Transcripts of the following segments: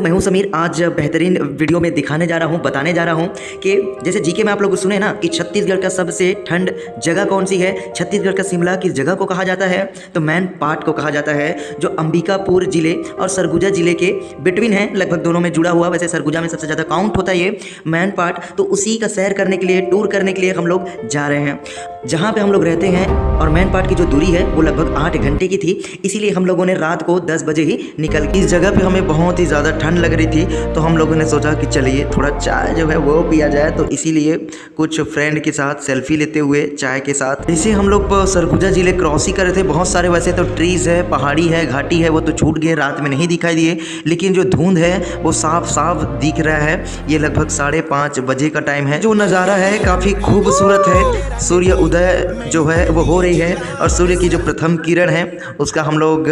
मैं हूं समीर। आज बेहतरीन वीडियो में दिखाने जा रहा हूं, बताने जा रहा हूं कि जैसे जीके में आप लोग सुने ना कि छत्तीसगढ़ का सबसे ठंड जगह कौन सी है। छत्तीसगढ़ का शिमला किस जगह को कहा जाता है? तो मैन पाट को कहा जाता है, जो अंबिकापुर जिले और सरगुजा जिले के बिटवीन है, लगभग दोनों में जुड़ा हुआ। वैसे सरगुजा में सबसे ज़्यादा काउंट होता है ये मैन पाट। तो उसी का सैर करने के लिए, टूर करने के लिए हम लोग जा रहे हैं। जहाँ पे हम लोग रहते हैं और मैन पाट की जो दूरी है वो लगभग 8 घंटे की थी, इसीलिए हम लोगों ने रात को 10 बजे ही निकल। इस जगह पे हमें बहुत ही ज़्यादा ठंड लग रही थी, तो हम लोगों ने सोचा कि चलिए थोड़ा चाय जो है वो पिया जाए। तो इसीलिए कुछ फ्रेंड के साथ सेल्फी लेते हुए चाय के साथ जैसे हम लोग सरगुजा जिले क्रॉस ही कर रहे थे। बहुत सारे वैसे तो ट्रीज़ है, पहाड़ी है, घाटी है, वो तो छूट गए, रात में नहीं दिखाई दिए, लेकिन जो धुंध है वो साफ साफ दिख रहा है। ये लगभग 5:30 बजे का टाइम है। जो नज़ारा है काफ़ी खूबसूरत है। सूर्य उदय जो है वो हो रही है और सूर्य की जो प्रथम किरण है उसका हम लोग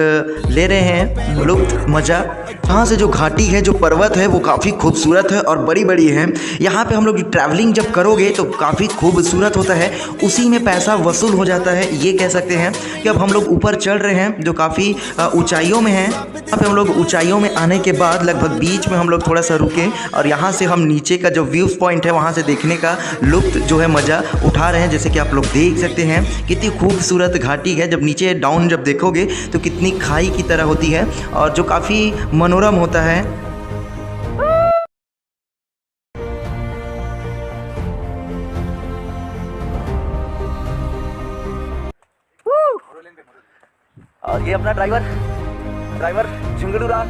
ले रहे हैं लुत्फ, मज़ा। यहाँ से जो घाटी है, जो पर्वत है वो काफ़ी खूबसूरत है और बड़ी बड़ी है। यहाँ पे हम लोग ट्रैवलिंग जब करोगे तो काफ़ी खूबसूरत होता है, उसी में पैसा वसूल हो जाता है। ये कह सकते हैं कि अब हम लोग ऊपर चढ़ रहे हैं जो काफ़ी ऊंचाइयों में है। यहाँ पे हम लोग ऊंचाइयों में आने के बाद लगभग बीच में हम लोग थोड़ा सा रुके और यहाँ से हम नीचे का जो व्यूज़ पॉइंट है वहाँ से देखने का लुत्फ जो है, मज़ा उठा रहे हैं। जैसे कि आप लोग देख सकते हैं कितनी खूबसूरत घाटी है। जब नीचे डाउन जब देखोगे तो कितनी खाई की तरह होती है और जो काफ़ी मनोरम होता है। और ये अपना ड्राइवर झुंगड़ूरा।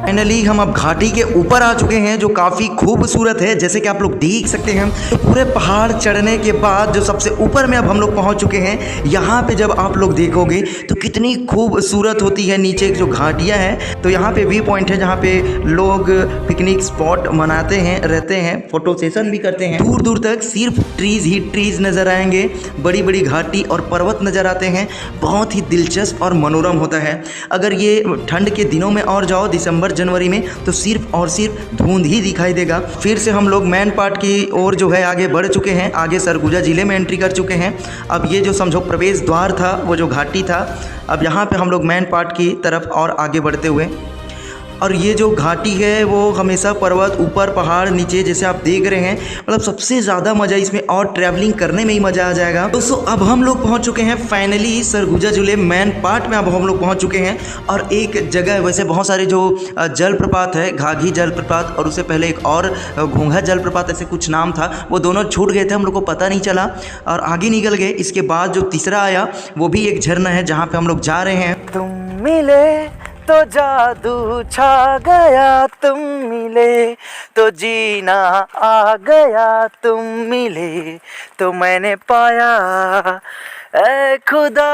फाइनली हम अब घाटी के ऊपर आ चुके हैं जो काफ़ी खूबसूरत है। जैसे कि आप लोग देख सकते हैं तो पूरे पहाड़ चढ़ने के बाद जो सबसे ऊपर में अब हम लोग पहुंच चुके हैं। यहाँ पे जब आप लोग देखोगे तो कितनी खूबसूरत होती है नीचे जो घाटियाँ हैं। तो यहाँ पे व्यू पॉइंट है जहाँ पे लोग पिकनिक स्पॉट मनाते हैं, रहते हैं, फोटो सेशन भी करते हैं। दूर दूर तक सिर्फ ट्रीज़ ही ट्रीज़ नज़र आएंगे, बड़ी बड़ी घाटी और पर्वत नज़र आते हैं। बहुत ही दिलचस्प और मनोरम होता है। अगर ये ठंड के दिनों में और जाओ, दिसंबर जनवरी में, तो सिर्फ और सिर्फ धुंध ही दिखाई देगा। फिर से हम लोग मैन पाट की ओर जो है आगे बढ़ चुके हैं, आगे सरगुजा जिले में एंट्री कर चुके हैं। अब ये जो समझो प्रवेश द्वार था, वो जो घाटी था, अब यहाँ पे हम लोग मैन पाट की तरफ और आगे बढ़ते हुए। और ये जो घाटी है वो हमेशा पर्वत, ऊपर पहाड़, नीचे, जैसे आप देख रहे हैं। मतलब सबसे ज़्यादा मज़ा इसमें और ट्रैवलिंग करने में ही मज़ा आ जाएगा। दोस्तों अब हम लोग पहुंच चुके हैं फाइनली सरगुजा जिले मैन पाट में। अब हम लोग पहुंच चुके हैं और एक जगह, वैसे बहुत सारे जो जलप्रपात है, घाघी जलप्रपात और उससे पहले एक और घोंघा जलप्रपात, ऐसे कुछ नाम था, वो दोनों छूट गए थे, हम लोग को पता नहीं चला और आगे निकल गए। इसके बाद जो तीसरा आया वो भी एक झरना है जहाँ पर हम लोग जा रहे हैं। तुम मिले तो जादू छा गया, तुम मिले तो जीना आ गया, तुम मिले तो मैंने पाया ऐ खुदा।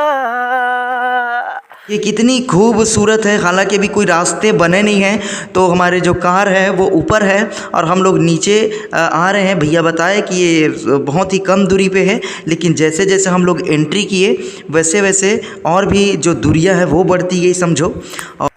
ये कितनी खूबसूरत है। हालांकि अभी कोई रास्ते बने नहीं हैं, तो हमारे जो कार है वो ऊपर है और हम लोग नीचे आ रहे हैं। भैया बताए कि ये बहुत ही कम दूरी पे है, लेकिन जैसे जैसे हम लोग एंट्री किए वैसे वैसे और भी जो दूरियां है वो बढ़ती गई, समझो। और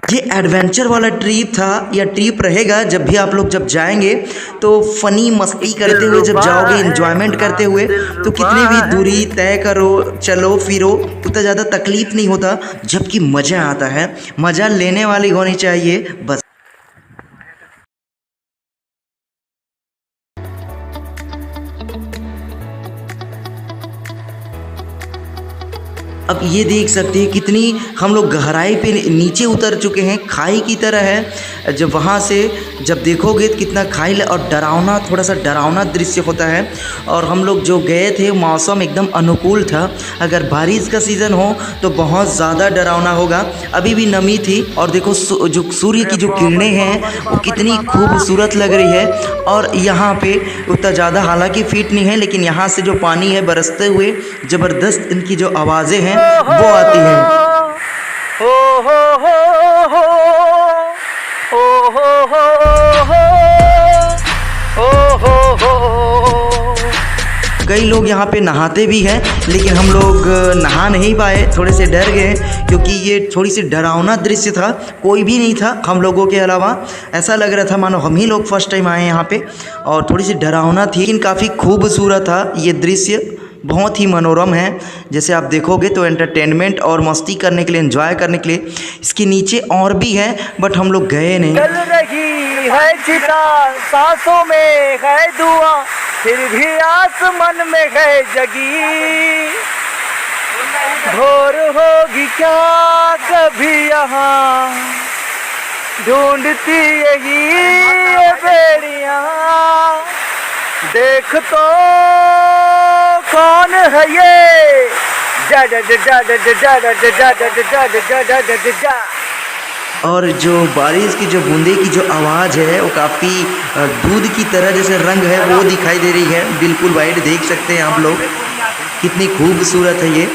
ये एडवेंचर वाला ट्रिप था या ट्रिप रहेगा। जब भी आप लोग जब जाएंगे तो फ़नी मस्ती करते हुए जब जाओगे, एंजॉयमेंट करते हुए, तो कितनी भी दूरी तय करो, चलो फिरो, उतना ज़्यादा तकलीफ़ नहीं होता, जबकि मज़ा आता है। मज़ा लेने वाली होनी चाहिए बस। अब ये देख सकते हैं कितनी हम लोग गहराई पे नीचे उतर चुके हैं, खाई की तरह है। जब वहाँ से जब देखोगे तो कितना खाई और डरावना, थोड़ा सा डरावना दृश्य होता है। और हम लोग जो गए थे मौसम एकदम अनुकूल था। अगर बारिश का सीज़न हो तो बहुत ज़्यादा डरावना होगा। अभी भी नमी थी और देखो जो सूर्य की जो किरणें हैं वो कितनी खूबसूरत लग रही है। और यहाँ पे उतना ज़्यादा हालांकि फिट नहीं है, लेकिन यहाँ से जो पानी है बरसते हुए, ज़बरदस्त इनकी जो आवाज़ें हैं वो आती हैं। कई लोग यहाँ पे नहाते भी हैं, लेकिन हम लोग नहा नहीं पाए, थोड़े से डर गए क्योंकि ये थोड़ी सी डरावना दृश्य था। कोई भी नहीं था हम लोगों के अलावा, ऐसा लग रहा था मानो हम ही लोग फर्स्ट टाइम आए यहाँ पे, और थोड़ी सी डरावना थी, लेकिन काफ़ी खूबसूरत था ये दृश्य। बहुत ही मनोरम है। जैसे आप देखोगे तो एंटरटेनमेंट और मस्ती करने के लिए, एंजॉय करने के लिए इसके नीचे और भी है, बट हम लोग गए नहीं। चल रही है चिता, सांसों में है दुआ, फिर भी आस मन में है जगी। भोर होगी क्या कभी यहाँ, ढूंढती यही ये बेड़ियाँ। देख तो कौन है ये, जा जा जा जा जा जा जा जा जा जा जा जा जा जा। और जो बारिश की जो बूंदे की जो आवाज़ है वो काफ़ी दूध की तरह जैसे रंग है वो दिखाई दे रही है, बिल्कुल वाइट। देख सकते हैं आप लोग कितनी खूबसूरत है ये।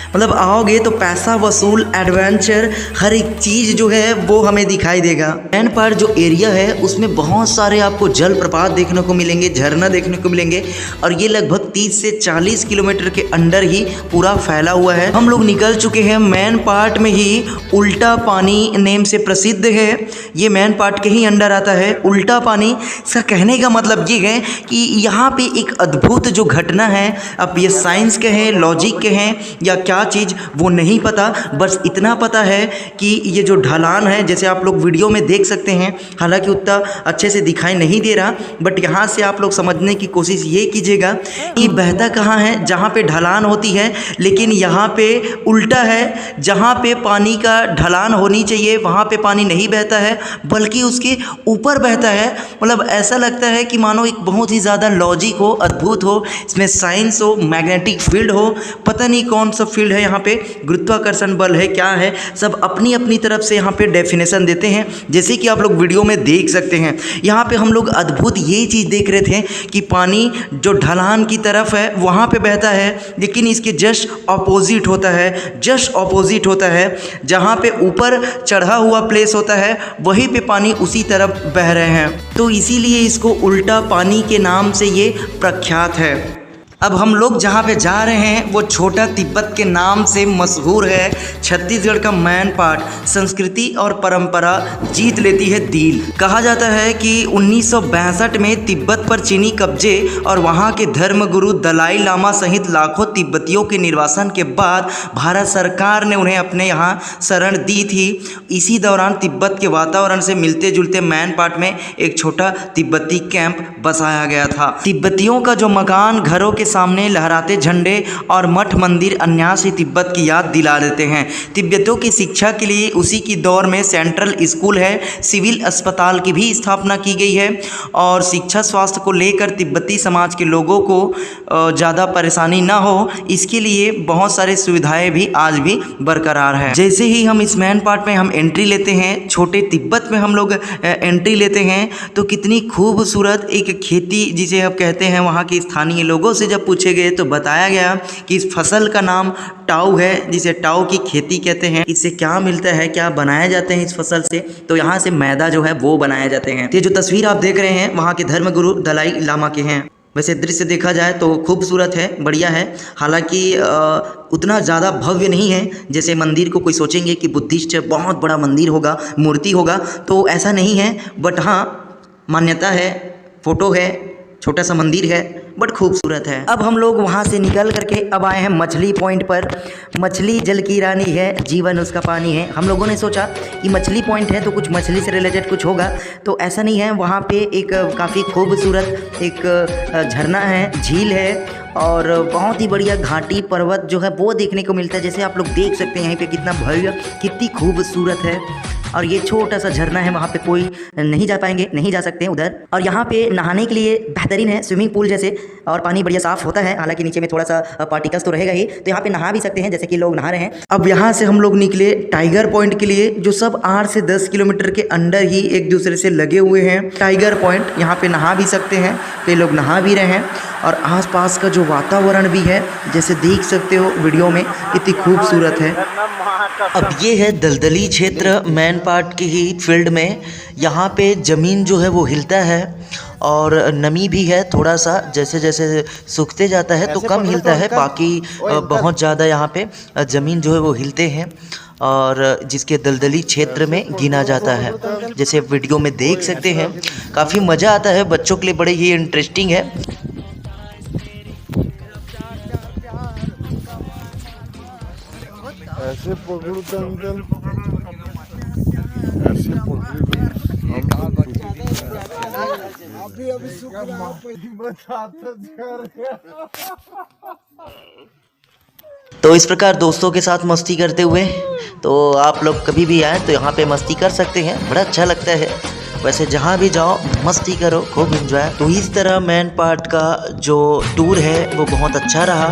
मतलब आओगे तो पैसा वसूल एडवेंचर हर एक चीज़ जो है वो हमें दिखाई देगा। मैन पार्क जो एरिया है उसमें बहुत सारे आपको जलप्रपात देखने को मिलेंगे, झरना देखने को मिलेंगे, और ये लगभग 30 से 40 किलोमीटर के अंदर ही पूरा फैला हुआ है। हम लोग निकल चुके हैं मैन पार्क में ही। उल्टा पानी नेम से प्रसिद्ध है, ये मैन पार्क के ही अंडर आता है। उल्टा पानी, इसका कहने का मतलब ये है कि यहाँ पे एक अद्भुत जो घटना है, अब ये साइंस के हैं, लॉजिक के हैं या क्या चीज़ वो नहीं पता, बस इतना पता है कि ये जो ढलान है, जैसे आप लोग वीडियो में देख सकते हैं, हालांकि उतना अच्छे से दिखाई नहीं दे रहा, बट यहाँ से आप लोग समझने की कोशिश ये कीजिएगा कि बहता कहाँ है, जहाँ पे ढलान होती है, लेकिन यहाँ पे उल्टा है। जहाँ पे पानी का ढलान होनी चाहिए वहाँ पे पानी नहीं बहता है, बल्कि उसके ऊपर बहता है। मतलब ऐसा लगता है कि मानो एक बहुत ही ज़्यादा लॉजिक हो, अद्भुत हो, इसमें साइंस हो, मैग्नेटिक फील्ड हो, पता नहीं कौन सा फील्ड है यहाँ पे, गुरुत्वाकर्षण बल है, क्या है, सब अपनी अपनी तरफ से यहाँ पे डेफिनेशन देते हैं, जैसे कि आप लोग वीडियो में देख सकते हैं। यहाँ पे हम लोग अद्भुत ये चीज़ देख रहे थे कि पानी जो ढलान की तरफ है वहाँ पे बहता है, लेकिन इसके जस्ट ऑपोजिट होता है, जस्ट ऑपोजिट होता है। जहाँ पे ऊपर चढ़ा हुआ प्लेस होता है वहीं पे पानी उसी तरफ बह रहे हैं, तो इसीलिए इसको उल्टा पानी के नाम से ये प्रख्यात है। अब हम लोग जहाँ पे जा रहे हैं वो छोटा तिब्बत के नाम से मशहूर है। छत्तीसगढ़ का मैन पार्क संस्कृति और परंपरा जीत लेती है दिल। कहा जाता है कि 1962 में तिब्बत पर चीनी कब्जे और वहाँ के धर्मगुरु दलाई लामा सहित लाखों तिब्बतियों के निर्वासन के बाद भारत सरकार ने उन्हें अपने यहाँ शरण दी थी। इसी दौरान तिब्बत के वातावरण से मिलते जुलते मैन पार्क में एक छोटा तिब्बती कैंप बसाया गया था। तिब्बतियों का जो मकान, घरों के सामने लहराते झंडे और मठ मंदिर अन्यासी तिब्बत की याद दिला देते हैं। तिब्बतियों की शिक्षा के लिए उसी की दौर में सेंट्रल स्कूल है, सिविल अस्पताल की भी स्थापना की गई है, और शिक्षा स्वास्थ्य को लेकर तिब्बती समाज के लोगों को ज़्यादा परेशानी ना हो, इसके लिए बहुत सारी सुविधाएं भी आज भी बरकरार है। जैसे ही हम इस मैन पार्क में हम एंट्री लेते हैं, छोटे तिब्बत में हम लोग एंट्री लेते हैं, तो कितनी खूबसूरत एक खेती जिसे हम कहते हैं, वहाँ के स्थानीय लोगों से जब पूछे गए तो बताया गया कि इस फसल का नाम टाऊ है, जिसे टाऊ की खेती कहते हैं। इससे क्या मिलता है, क्या बनाया जाते हैं इस फसल से, तो यहाँ से मैदा जो है वो बनाए जाते हैं। ये जो तस्वीर आप देख रहे हैं वहाँ के धर्मगुरु दलाई लामा के हैं। वैसे दृश्य देखा जाए तो खूबसूरत है, बढ़िया है, हालांकि उतना ज़्यादा भव्य नहीं है जैसे मंदिर को कोई सोचेंगे कि बुद्धिस्ट बहुत बड़ा मंदिर होगा, मूर्ति होगा, तो ऐसा नहीं है, बट हाँ मान्यता है, फोटो है, छोटा सा मंदिर है, बट खूबसूरत है। अब हम लोग वहाँ से निकल करके अब आए हैं मछली पॉइंट पर। मछली जल की रानी है, जीवन उसका पानी है। हम लोगों ने सोचा कि मछली पॉइंट है तो कुछ मछली से रिलेटेड कुछ होगा, तो ऐसा नहीं है। वहाँ पे एक काफ़ी खूबसूरत एक झरना है, झील है, और बहुत ही बढ़िया घाटी पर्वत जो है वो देखने को मिलता है। जैसे आप लोग देख सकते हैं यहाँ पे कितना भव्य, कितनी खूबसूरत है। और ये छोटा सा झरना है, वहाँ पे कोई नहीं जा पाएंगे, नहीं जा सकते हैं उधर। और यहाँ पे नहाने के लिए बेहतरीन है, स्विमिंग पूल जैसे, और पानी बढ़िया साफ होता है, हालांकि नीचे में थोड़ा सा पार्टिकल्स तो रहेगा ही, तो यहाँ पे नहा भी सकते हैं जैसे कि लोग नहा रहे हैं। अब यहाँ से हम लोग निकले टाइगर पॉइंट के लिए, जो सब 8 से 10 किलोमीटर के अंदर ही एक दूसरे से लगे हुए हैं। टाइगर पॉइंट, यहाँ पे नहा भी सकते हैं, कई लोग नहा भी रहे हैं, और आसपास का जो वातावरण भी है जैसे देख सकते हो वीडियो में, इतनी खूबसूरत है। अब ये है दलदली क्षेत्र मैन पार्क की ही फील्ड में। यहाँ पे ज़मीन जो है वो हिलता है, और नमी भी है थोड़ा सा, जैसे जैसे सूखते जाता है तो कम हिलता है, बाकी बहुत ज़्यादा यहाँ पे ज़मीन जो है वो हिलते हैं, और जिसके दलदली क्षेत्र में गिना जाता है। जैसे वीडियो में देख सकते हैं, काफ़ी मज़ा आता है, बच्चों के लिए बड़े ही इंटरेस्टिंग है। ऐसे पकड़ो तो अंकल, ऐसे पकड़ो। अभी तो इस प्रकार दोस्तों के साथ मस्ती करते हुए तो आप लोग कभी भी आए तो यहाँ पे मस्ती कर सकते हैं, बड़ा अच्छा लगता है। वैसे जहाँ भी जाओ मस्ती करो, खूब एंजॉय। तो इस तरह मेन पार्ट का जो टूर है वो बहुत अच्छा रहा।